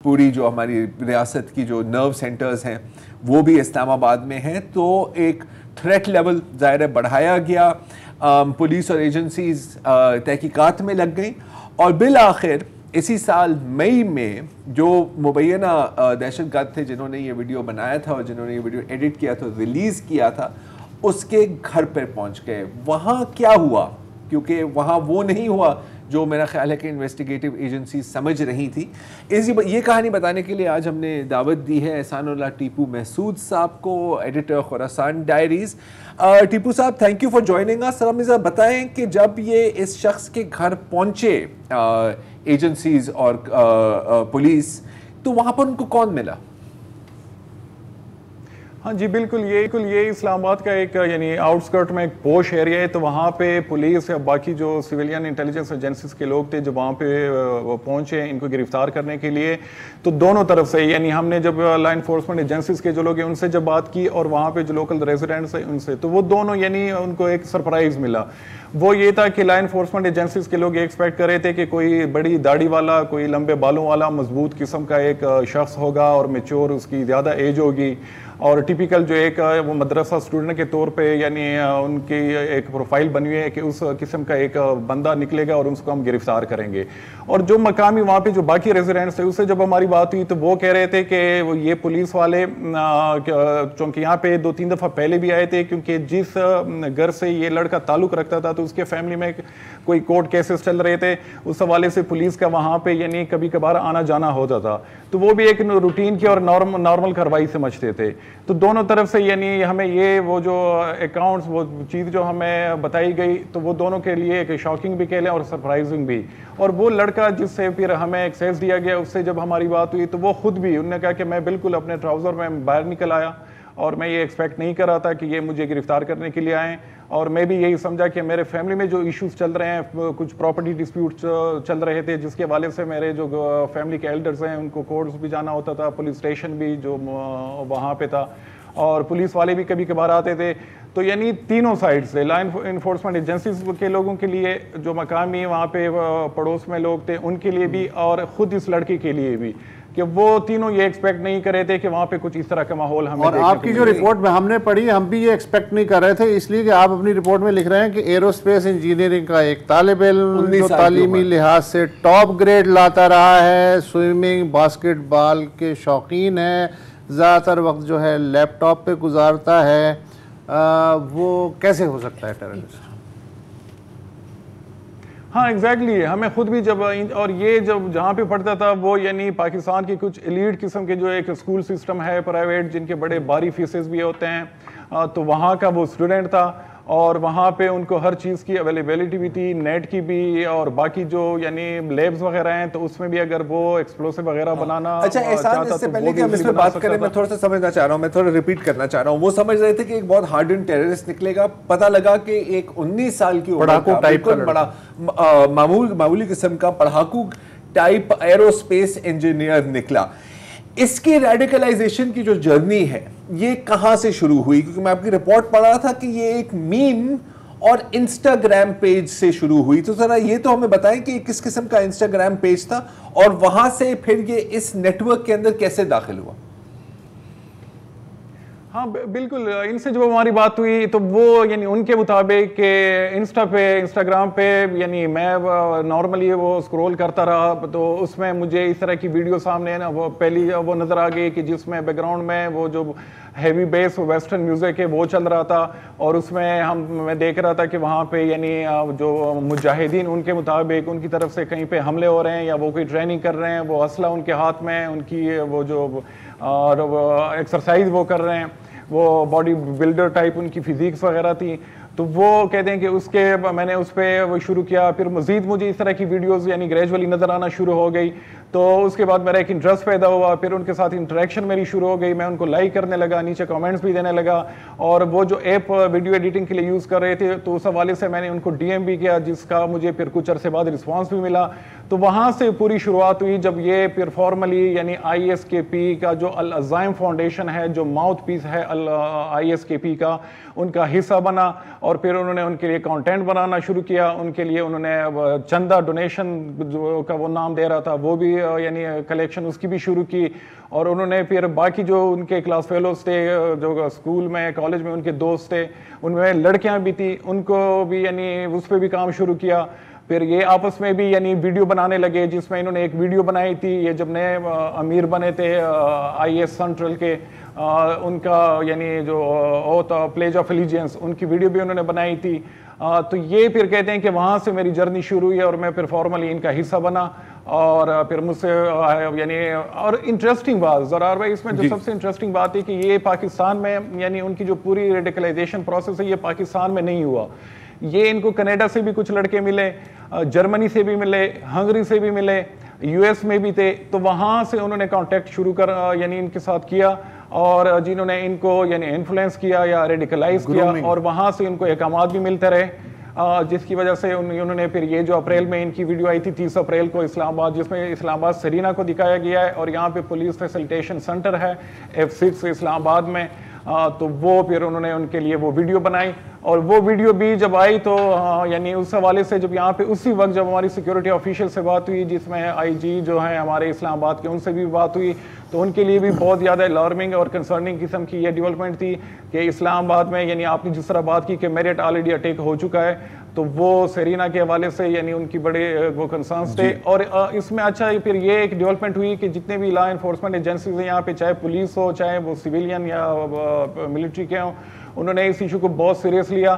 پوری جو ہماری ریاست کی جو نرو سینٹرز ہیں وہ بھی اسلام آباد میں ہیں. تو ایک تھریٹ لیول ظاہر ہے بڑھایا گیا, پولیس اور ایجنسیز تحقیقات میں لگ گئیں, اور بالآخر اسی سال مئی میں جو مبینہ دہشت گرد تھے جنہوں نے یہ ویڈیو بنایا تھا اور جنہوں نے یہ ویڈیو ایڈٹ کیا تھا, ریلیز کیا تھا, اس کے گھر پر پہنچ گئے. وہاں کیا ہوا, کیونکہ وہاں وہ نہیں ہوا جو میرا خیال ہے کہ انویسٹیگیٹو ایجنسی سمجھ رہی تھی. یہ کہانی بتانے کے لیے آج ہم نے دعوت دی ہے احسان اللہ ٹیپو محسود صاحب کو, ایڈیٹر خراسان ڈائریز. ٹیپو صاحب, تھینک یو فار جوائننگ اس. سر ہمیں ذرا بتائیں کہ جب یہ اس شخص کے گھر پہنچے ایجنسیز اور پولیس, تو وہاں پر ان کو کون ملا؟ ہاں جی بالکل, یہ اسلام آباد کا ایک یعنی آؤٹ اسکرٹ میں ایک پوش ایریا ہے, تو وہاں پہ پولیس یا باقی جو سویلین انٹیلیجنس ایجنسیز کے لوگ تھے جو وہاں پہ پہنچے ان کو گرفتار کرنے کے لیے. تو دونوں طرف سے یعنی ہم نے جب لا انفورسمنٹ ایجنسیز کے جو لوگ ہیں ان سے جب بات کی اور وہاں پہ جو لوکل ریزیڈنٹس ہیں ان سے, تو وہ دونوں یعنی ان کو ایک سرپرائز ملا. وہ یہ تھا کہ لا انفورسمنٹ ایجنسیز کے لوگ یہ ایکسپیکٹ کر رہے تھے کہ کوئی بڑی داڑھی والا, کوئی لمبے بالوں والا مضبوط قسم کا ایک شخص ہوگا اور میچور, اس کی زیادہ ایج ہوگی, اور ٹیپیکل جو ایک وہ مدرسہ اسٹوڈنٹ کے طور پہ یعنی ان کی ایک پروفائل بنی ہوئی ہے کہ اس قسم کا ایک بندہ نکلے گا اور اس کو ہم گرفتار کریں گے. اور جو مقامی وہاں پہ جو باقی ریزیڈنٹس تھے اس سے جب ہماری بات ہوئی تو وہ کہہ رہے تھے کہ یہ پولیس والے چونکہ یہاں پہ 2-3 دفعہ پہلے بھی آئے تھے, کیونکہ جس گھر سے یہ لڑکا تعلق رکھتا تھا تو اس کے فیملی میں کوئی کورٹ کیسز چل رہے تھے, اس حوالے سے پولیس کا وہاں پہ یعنی کبھی کبھار آنا جانا ہوتا تھا. تو وہ بھی ایک روٹین کی اور نارمل کارروائی سمجھتے تھے. تو دونوں طرف سے یعنی ہمیں یہ وہ جو اکاؤنٹس وہ چیز جو ہمیں بتائی گئی تو وہ دونوں کے لیے ایک شاکنگ بھی کہہ لیں اور سرپرائزنگ بھی. اور وہ لڑکا جس سے پھر ہمیں ایکسیس دیا گیا اس سے جب ہماری بات ہوئی تو وہ خود بھی انہوں نے کہا کہ میں بالکل اپنے ٹراؤزر میں باہر نکل آیا اور میں یہ ایکسپیکٹ نہیں کر رہا تھا کہ یہ مجھے گرفتار کرنے کے لیے آئیں, اور میں بھی یہی سمجھا کہ میرے فیملی میں جو ایشوز چل رہے ہیں, کچھ پراپرٹی ڈسپیوٹ چل رہے تھے جس کے حوالے سے میرے جو فیملی کے ایلڈرز ہیں ان کو کورٹس بھی جانا ہوتا تھا, پولیس اسٹیشن بھی جو وہاں پہ تھا, اور پولیس والے بھی کبھی کبھار آتے تھے. تو یعنی تینوں سائڈ سے لا انفورسمنٹ ایجنسیز کے لوگوں کے لیے, جو مقامی وہاں پہ پڑوس میں لوگ تھے ان کے لیے بھی, اور خود اس لڑکے کے لیے بھی, کہ وہ تینوں یہ ایکسپیکٹ نہیں کر رہے تھے کہ وہاں پہ کچھ اس طرح کا ماحول ہمیں. اور آپ کی جو رپورٹ میں ہم نے پڑھی, ہم بھی یہ ایکسپیکٹ نہیں کر رہے تھے, اس لیے کہ آپ اپنی رپورٹ میں لکھ رہے ہیں کہ ایروسپیس انجینئرنگ کا ایک طالب علم جو تعلیمی لحاظ سے ٹاپ گریڈ لاتا رہا ہے, سوئمنگ باسکٹ بال کے شوقین ہے, زیادہ تر وقت جو ہے لیپ ٹاپ پہ گزارتا ہے, وہ کیسے ہو سکتا ہے ٹیررسٹ؟ ہاں ایگزیکٹلی, ہمیں خود بھی جب, اور یہ جب جہاں پہ پڑھتا تھا وہ یعنی پاکستان کی کچھ ایلیٹ قسم کے جو ایک اسکول سسٹم ہے پرائیویٹ جن کے بڑے بھاری فیسز بھی ہوتے ہیں, تو وہاں کا وہ اسٹوڈنٹ تھا, اور وہااں پہ ان کو ہر چیز کی اویلیبلٹی بھی تھی, نیٹ کی بھی, اور باقی جو یعنی لیبز وغیرہ ہیں تو اس میں بھی اگر وہ ایکسپلوسو وغیرہ بنانا. اچھا احسان, اس سے پہلے کہ ہم اس پہ بات کریں میں تھوڑا سا سمجھنا چاہ رہا ہوں, میں تھوڑا ریپیٹ کرنا چاہ رہا ہوں. وہ سمجھ رہے تھے کہ ایک بہت ہارڈن ٹیررسٹ نکلے گا, پتہ لگا کہ ایک 19 سال کی عمر کا بالکل بڑا معمولی قسم کا پڑھاکو ٹائپ ایروسپیس انجینئر نکلا. اس کی ریڈیکلائزیشن کی جو جرنی ہے یہ کہاں سے شروع ہوئی؟ کیونکہ میں آپ کی رپورٹ پڑھ رہا تھا کہ یہ ایک میم اور انسٹاگرام پیج سے شروع ہوئی, تو ذرا یہ تو ہمیں بتائیں کہ کس قسم کا انسٹاگرام پیج تھا اور وہاں سے پھر یہ اس نیٹ ورک کے اندر کیسے داخل ہوا؟ ہاں بالکل, ان سے جب ہماری بات ہوئی تو وہ یعنی ان کے مطابق کہ انسٹاگرام پہ یعنی میں نارملی وہ اسکرول کرتا رہا تو اس میں مجھے اس طرح کی ویڈیو سامنے ہے نا, وہ پہلی وہ نظر آ گئی کہ جس میں بیک گراؤنڈ میں وہ جو ہیوی بیس ویسٹرن میوزک ہے وہ چل رہا تھا, اور اس میں میں دیکھ رہا تھا کہ وہاں پہ یعنی جو مجاہدین ان کے مطابق ان کی طرف سے کہیں پہ حملے ہو رہے ہیں یا وہ کوئی ٹریننگ کر رہے ہیں, وہ اسلحہ ان کے ہاتھ میں, ان کی وہ جو ایکسرسائز وہ کر رہے ہیں, وہ باڈی بلڈر ٹائپ ان کی فزیکس وغیرہ تھی. تو وہ کہتے ہیں کہ اس کے میں نے اس پہ وہ شروع کیا, پھر مزید مجھے اس طرح کی ویڈیوز یعنی گریجولی نظر آنا شروع ہو گئی, تو اس کے بعد میرا ایک انٹرسٹ پیدا ہوا, پھر ان کے ساتھ انٹریکشن میری شروع ہو گئی, میں ان کو لائک کرنے لگا, نیچے کامنٹس بھی دینے لگا, اور وہ جو ایپ ویڈیو ایڈیٹنگ کے لیے یوز کر رہے تھے تو اس حوالے سے میں نے ان کو ڈی ایم بھی کیا جس کا مجھے پھر کچھ عرصے بعد رسپانس بھی ملا. تو وہاں سے پوری شروعات ہوئی جب یہ پھر فارملی یعنی آئی ایس کے پی کا جو العزائم فاؤنڈیشن ہے جو ماؤتھ پیس ہے آئی ایس کے پی کا ان کا حصہ بنا اور پھر انہوں نے ان کے لیے کانٹینٹ بنانا شروع کیا ان کے لیے انہوں نے چندہ ڈونیشن جو کا وہ نام دے رہا تھا وہ بھی یعنی کلیکشن اس کی بھی شروع کی اور انہوں نے پھر باقی جو ان کے کلاس فیلوز تھے جو اسکول میں کالج میں ان کے دوست تھے ان میں لڑکیاں بھی تھیں ان کو بھی یعنی اس پہ بھی کام شروع کیا پھر یہ آپس میں بھی یعنی ویڈیو بنانے لگے جس میں انہوں نے ایک ویڈیو بنائی تھی یہ جب نئے امیر بنے تھے آئی ایس سینٹرل کے ان کا یعنی جو ہوتا پلیج آف الیجنس ان کی ویڈیو بھی انہوں نے بنائی تھی تو یہ پھر کہتے ہیں کہ وہاں سے میری جرنی شروع ہوئی اور میں پھر فارملی ان کا حصہ بنا اور پھر مجھ سے یعنی اور انٹرسٹنگ بات زرار بھائی اس میں جو سب سے انٹرسٹنگ بات ہے کہ یہ پاکستان میں یعنی ان کی جو پوری ریڈیکلائزیشن پروسیس ہے یہ پاکستان میں نہیں ہوا یہ ان کو کینیڈا سے بھی کچھ لڑکے ملے جرمنی سے بھی ملے ہنگری سے بھی ملے یو ایس میں بھی تھے تو وہاں سے انہوں نے کانٹیکٹ شروع کر یعنی ان کے ساتھ کیا اور جنہوں نے ان کو یعنی انفلوئنس کیا یا ریڈیکلائز کیا اور وہاں سے ان کو احکامات بھی ملتے رہے جس کی وجہ سے انہوں نے پھر یہ جو اپریل میں ان کی ویڈیو آئی تھی 30 اپریل کو اسلام آباد جس میں اسلام آباد سرینا کو دکھایا گیا ہے اور یہاں پہ پولیس فیسیلیٹیشن سینٹر ہے F6 اسلام آباد میں تو وہ پھر انہوں نے ان کے لیے وہ ویڈیو بنائی اور وہ ویڈیو بھی جب آئی تو یعنی اس حوالے سے جب یہاں پہ اسی وقت جب ہماری سیکیورٹی آفیشیل سے بات ہوئی جس میں آئی جی جو ہیں ہمارے اسلام آباد کے ان سے بھی بات ہوئی تو ان کے لیے بھی بہت زیادہ الارمنگ اور کنسرننگ قسم کی یہ ڈیولپمنٹ تھی کہ اسلام آباد میں یعنی آپ نے جس طرح بات کی کہ میرٹ آلریڈی اٹیک ہو چکا ہے تو وہ سیرینا کے حوالے سے یعنی ان کی بڑے وہ کنسرنس تھے اور اس میں اچھا پھر یہ ایک ڈیولپمنٹ ہوئی کہ جتنے بھی لا انفورسمنٹ ایجنسیز ہیں یہاں پہ چاہے پولیس ہو چاہے وہ سویلین یا ملٹری کے ہوں انہوں نے اس ایشو کو بہت سیریس لیا